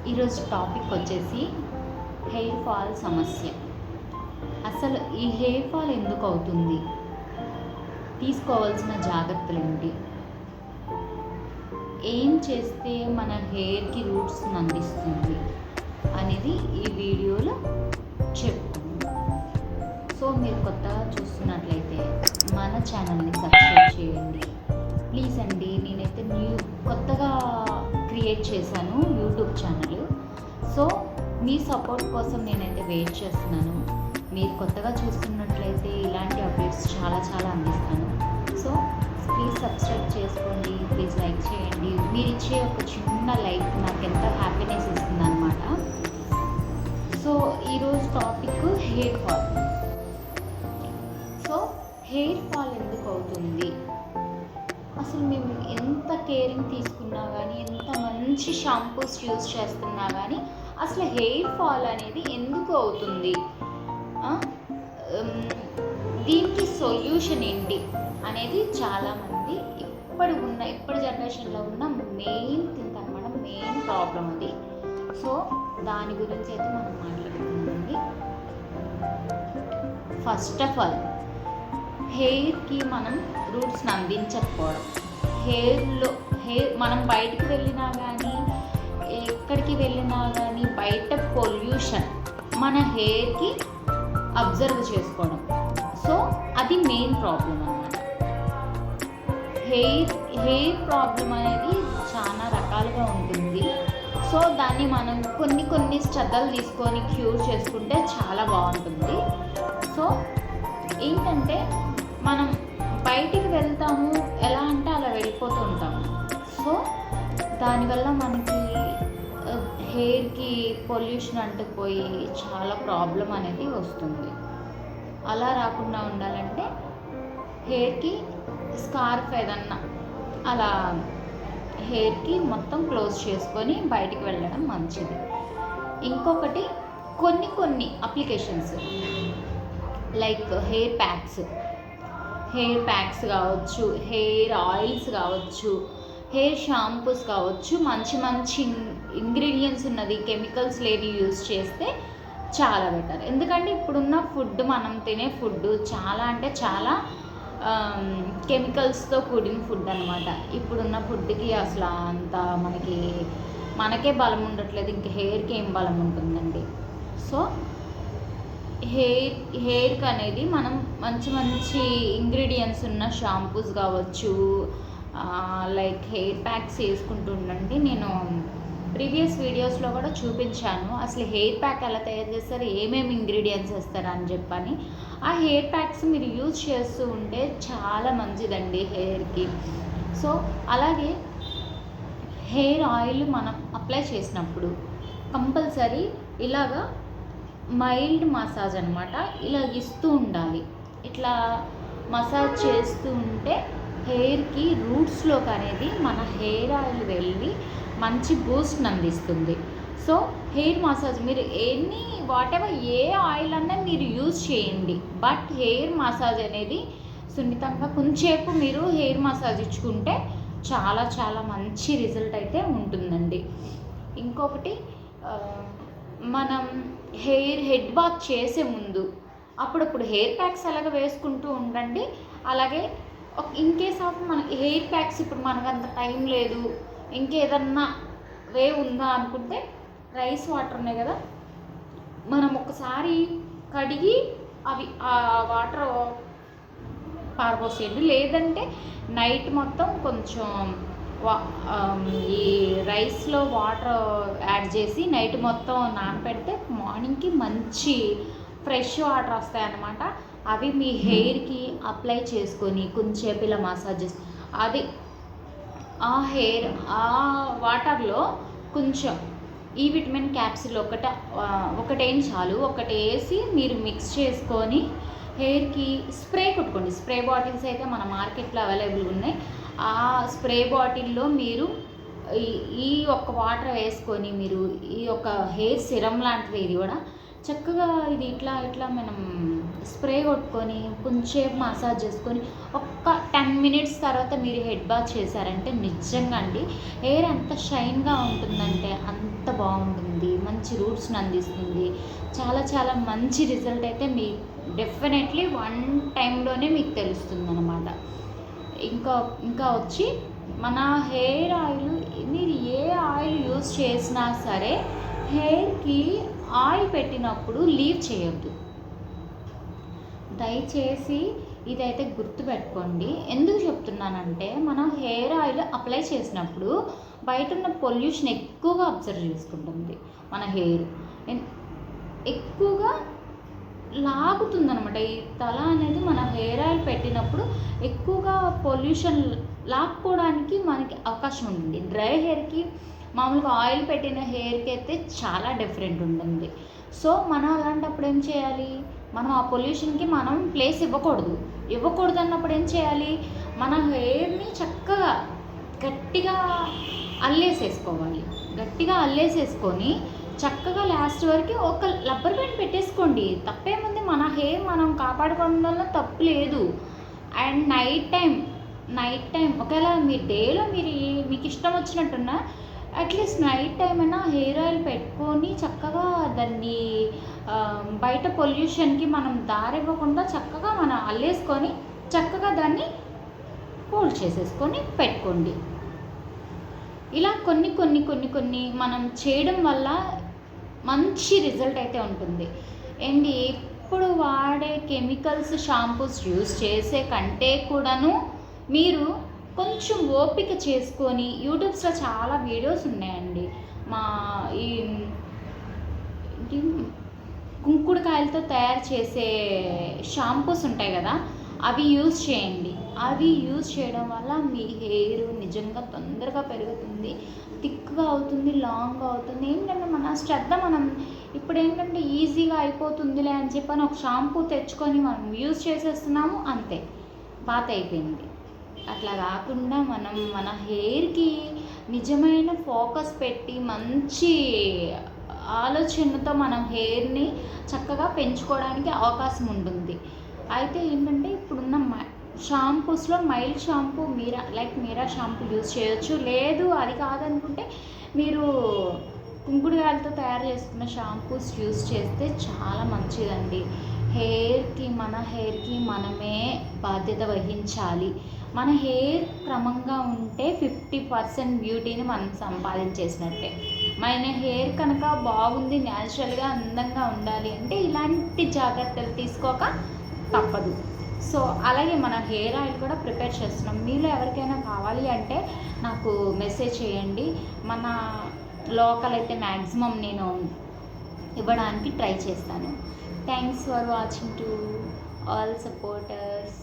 ఈరోజు టాపిక్ వచ్చేసి hair fall సమస్య. అసలు ఈ హెయిర్ ఫాల్ ఎందుకు అవుతుంది, తీసుకోవాల్సిన జాగ్రత్తలు ఏంటి, ఏం చేస్తే మన హెయిర్కి రూట్స్ అందిస్తుంది అనేది ఈ వీడియోలో చెప్తాను. సో మీరు కొత్తగా చూస్తున్నట్లయితే మన ఛానల్ని సబ్స్క్రైబ్ చేయండి ప్లీజ్ అండి. నేనైతే కొత్తగా క్రియేట్ చేశాను యూట్యూబ్ ఛానల్. సో మీ సపోర్ట్ కోసం నేనైతే వెయిట్ చేస్తున్నాను. మీరు కొత్తగా చూస్తున్నట్లయితే ఇలాంటి అప్డేట్స్ చాలా అందిస్తాను. సో ప్లీజ్ సబ్స్క్రైబ్ చేసుకోండి, ప్లీజ్ లైక్ చేయండి. మీరు ఇచ్చే ఒక చిన్న లైక్ నాకు ఎంత హ్యాపీనెస్ ఇస్తుంది అనమాట. సో ఈరోజు topic hair fall. So hair fall ఎందుకు అవుతుంది, అసలు మేము ఎంత కేరింగ్ తీసుకున్నా కానీ, ఎంత మంచి షాంపూస్ యూజ్ చేస్తున్నా కానీ అసలు హెయిర్ ఫాల్ అనేది ఎందుకు అవుతుంది, దీనికి సొల్యూషన్ ఏంటి అనేది చాలామంది ఇప్పటి జనరేషన్లో ఉన్న మెయిన్ థింగ్ అనమాట, మెయిన్ ప్రాబ్లం అది. సో దాని గురించి అయితే మనం మాట్లాడుకుందామండి. ఫస్ట్ ఆఫ్ ఆల్ హెయిర్కి మనం రూట్స్ని అందించకపోవడం. హెయిర్ మనం బయటికి వెళ్ళినా కానీ, ఎక్కడికి వెళ్ళినా కానీ బయట పొల్యూషన్ మన హెయిర్కి అబ్జర్వ్ చేసుకోవడం. సో అది మెయిన్ ప్రాబ్లం అన్నమాట. హెయిర్ ప్రాబ్లం అనేది చాలా రకాలుగా ఉంటుంది. సో దాన్ని మనం కొన్ని శ్రద్ధలు తీసుకొని క్యూర్ చేసుకుంటే చాలా బాగుంటుంది. సో ఏంటంటే మనం బయటికి వెళ్తాము, ఎలా అంటే అలా వెళ్ళిపోతూ ఉంటాము. సో దానివల్ల మనకి హెయిర్కి పొల్యూషన్ అంటుకుపోయి చాలా ప్రాబ్లం అనేది వస్తుంది. అలా రాకుండా ఉండాలంటే హెయిర్కి స్కార్ఫ్ ఏదన్నా అలా హెయిర్కి మొత్తం క్లోజ్ చేసుకొని బయటికి వెళ్ళడం మంచిది. ఇంకొకటి కొన్ని అప్లికేషన్స్ లైక్ హెయిర్ ప్యాక్స్ కావచ్చు, హెయిర్ ఆయిల్స్ కావచ్చు, హెయిర్ షాంపూస్ కావచ్చు, మంచి ఇంగ్రీడియంట్స్ ఉన్నది, కెమికల్స్ లేని యూజ్ చేస్తే చాలా బెటర్. ఎందుకంటే ఇప్పుడున్న ఫుడ్, మనం తినే ఫుడ్ చాలా కెమికల్స్తో కూడిన ఫుడ్ అనమాట. ఇప్పుడున్న ఫుడ్కి అసలు అంత మనకే బలం ఉండట్లేదు, ఇంక హెయిర్కి ఏం బలం ఉంటుందండి. సో హెయిర్కి అనేది మనం మంచి ఇంగ్రీడియంట్స్ ఉన్న షాంపూస్ కావచ్చు, లైక్ హెయిర్ ప్యాక్స్ వేసుకుంటూ ఉండండి. నేను ప్రీవియస్ వీడియోస్లో కూడా చూపించాను అసలు హెయిర్ ప్యాక్ ఎలా తయారు చేస్తారు, ఏమేమి ఇంగ్రీడియంట్స్ వేస్తారు అని చెప్పని. ఆ హెయిర్ ప్యాక్స్ మీరు యూజ్ చేస్తూ ఉంటే చాలా మంచిదండి హెయిర్కి. సో అలాగే హెయిర్ ఆయిల్ మనం అప్లై చేసినప్పుడు కంపల్సరీ ఇలాగా మైల్డ్ మసాజ్ అనమాట, ఇలా ఇస్తూ ఉండాలి. ఇట్లా మసాజ్ చేస్తూ ఉంటే హెయిర్కి రూట్స్లోకి అనేది మన హెయిర్ ఆయిల్ వెళ్ళి మంచి బూస్ట్ని అందిస్తుంది. సో హెయిర్ మసాజ్ మీరు ఏ ఆయిల్ అన్నా మీరు యూజ్ చేయండి, బట్ హెయిర్ మసాజ్ అనేది సున్నితంగా కొంచెంసేపు మీరు హెయిర్ మసాజ్ ఇచ్చుకుంటే చాలా మంచి రిజల్ట్ అయితే ఉంటుందండి. ఇంకొకటి మనం హెడ్ బాత్ చేసే ముందు అప్పుడప్పుడు హెయిర్ ప్యాక్స్ అలాగే వేసుకుంటూ ఉండండి. అలాగే ఇన్ కేస్ ఆఫ్ మన హెయిర్ ప్యాక్స్ ఇప్పుడు మనకు అంత టైం లేదు, ఇంకేదన్నా వే ఉందా అనుకుంటే రైస్ వాటర్ ఉన్నాయి కదా, మనం ఒకసారి కడిగి అవి ఆ వాటర్ పారబోసేయండి. లేదంటే నైట్ మొత్తం కొంచెం ఈ రైస్లో వాటర్ యాడ్ చేసి నైట్ మొత్తం నానబెడితే మార్నింగ్కి మంచి ఫ్రెష్ వాటర్ వస్తాయన్నమాట. అవి మీ హెయిర్కి అప్లై చేసుకొని కొంచెంసేపు ఇలా మసాజ్ చేసి అది ఆ వాటర్లో కొంచెం ఈ విటమిన్ క్యాప్సిల్ ఒకటేం చాలు, ఒకటి వేసి మీరు మిక్స్ చేసుకొని హెయిర్కి స్ప్రే కొట్టుకోండి. స్ప్రే బాటిల్స్ అయితే మన మార్కెట్లో అవైలబుల్ ఉన్నాయి. ఆ స్ప్రే బాటిల్లో మీరు ఈ ఒక్క వాటర్ వేసుకొని మీరు ఈ ఒక హెయిర్ సిరమ్ లాంటిది, ఇది కూడా చక్కగా ఇది ఇట్లా మనం స్ప్రే కొట్టుకొని కొంచెంసేపు మసాజ్ చేసుకొని ఒక్క 10 మినిట్స్ తర్వాత మీరు హెడ్ బాత్ చేశారంటే నిజంగా అండి హెయిర్ ఎంత షైన్గా ఉంటుందంటే అంత బాగుంటుంది, మంచి రూట్స్ని అందిస్తుంది. చాలా చాలా మంచి రిజల్ట్ అయితే మీ డెఫినెట్లీ 1 టైంలోనే మీకు తెలుస్తుంది అన్నమాట. ఇంకా వచ్చి మన హెయిర్ ఆయిల్, మీరు ఏ ఆయిల్ యూస్ చేసినా సరే హెయిర్కి ఆయిల్ పెట్టినప్పుడు లీవ్ చేయొద్దు. దయచేసి ఇదైతే గుర్తుపెట్టుకోండి. ఎందుకు చెప్తున్నానంటే మనం హెయిర్ ఆయిల్ అప్లై చేసినప్పుడు బయట ఉన్న పొల్యూషన్ ఎక్కువగా అబ్జర్వ్ చేసుకుంటుంది. మన హెయిర్ ఎక్కువగా లాగుతుందనమాట. ఈ తల అనేది మన హెయిర్ ఆయిల్ పెట్టినప్పుడు ఎక్కువగా పొల్యూషన్ లాక్కోవడానికి మనకి అవకాశం ఉంటుంది. డ్రై హెయిర్కి మామూలుగా ఆయిల్ పెట్టిన హెయిర్కి అయితే చాలా డిఫరెంట్ ఉంటుంది. సో మనం అలాంటప్పుడు ఏం చేయాలి, మనం ఆ పొల్యూషన్కి మనం ప్లేస్ ఇవ్వకూడదు అన్నప్పుడు ఏం చేయాలి, మన హెయిర్ని చక్కగా గట్టిగా అల్లేసేసుకొని చక్కగా లాస్ట్ వరకు ఒక రబ్బర్ బ్యాండ్ పెట్టేసుకోండి. తప్పేముంది, మన హెయిర్ మనం కాపాడుకోవడం వల్ల తప్పు లేదు. అండ్ నైట్ టైం ఒకవేళ మీ డేలో మీకు ఇష్టం వచ్చినట్టున్నా అట్లీస్ట్ నైట్ టైం అయినా హెయిర్ ఆయిల్ పెట్టుకొని చక్కగా దాన్ని బయట పొల్యూషన్కి మనం దారివ్వకుండా చక్కగా మనం అల్లేసుకొని చక్కగా దాన్ని ఫోల్డ్ చేసేసుకొని పెట్టుకోండి. ఇలా కొన్ని మనం చేయడం వల్ల మంచి రిజల్ట్ అయితే ఉంటుంది. అండ్ ఎప్పుడు వాడే కెమికల్స్ షాంపూస్ యూస్ చేసే కంటే కూడాను మీరు కొంచెం ఓపిక చేసుకొని, యూట్యూబ్స్లో చాలా వీడియోస్ ఉన్నాయండి. ఈ కుంకుడుకాయలతో తయారు చేసే షాంపూస్ ఉంటాయి కదా, అవి యూజ్ చేయండి. అవి యూజ్ చేయడం వల్ల మీ హెయిర్ నిజంగా తొందరగా పెరుగుతుంది, థిక్గా అవుతుంది, లాంగ్గా అవుతుంది. ఏంటంటే మన శ్రద్ధ మనం ఇప్పుడు ఏంటంటే ఈజీగా అయిపోతుందిలే అని చెప్పని ఒక షాంపూ తెచ్చుకొని మనం యూజ్ చేసేస్తున్నాము, అంతే పాత అయిపోయింది. అట్లా కాకుండా మనం మన హెయిర్కి నిజమైన ఫోకస్ పెట్టి మంచి ఆలోచనతో మనం హెయిర్ని చక్కగా పెంచుకోవడానికి అవకాశం ఉంటుంది. అయితే ఏంటంటే ఇప్పుడున్న షాంపూస్లో మైల్డ్ షాంపూ మీరా షాంపూ యూజ్ చేయొచ్చు. లేదు అది కాదనుకుంటే మీరు కుంకుడుకాయలతో తయారు చేసుకున్న షాంపూస్ యూజ్ చేస్తే చాలా మంచిదండి. మన హెయిర్కి మనమే బాధ్యత వహించాలి. మన హెయిర్ క్రమంగా ఉంటే 50% బ్యూటీని మనం సంపాదించేసినట్టే. మన హెయిర్ కనుక బాగుంది, న్యాచురల్గా అందంగా ఉండాలి అంటే ఇలాంటి జాగ్రత్తలు తీసుకోక తప్పదు. సో అలాగే మన హెయిర్ ఆయిల్ కూడా ప్రిపేర్ చేస్తున్నాం. మీలో ఎవరికైనా కావాలి అంటే నాకు మెసేజ్ చేయండి. మన లోకల్ అయితే మ్యాక్సిమం నేను ఇవ్వడానికి ట్రై చేస్తాను. Thanks for watching to all supporters.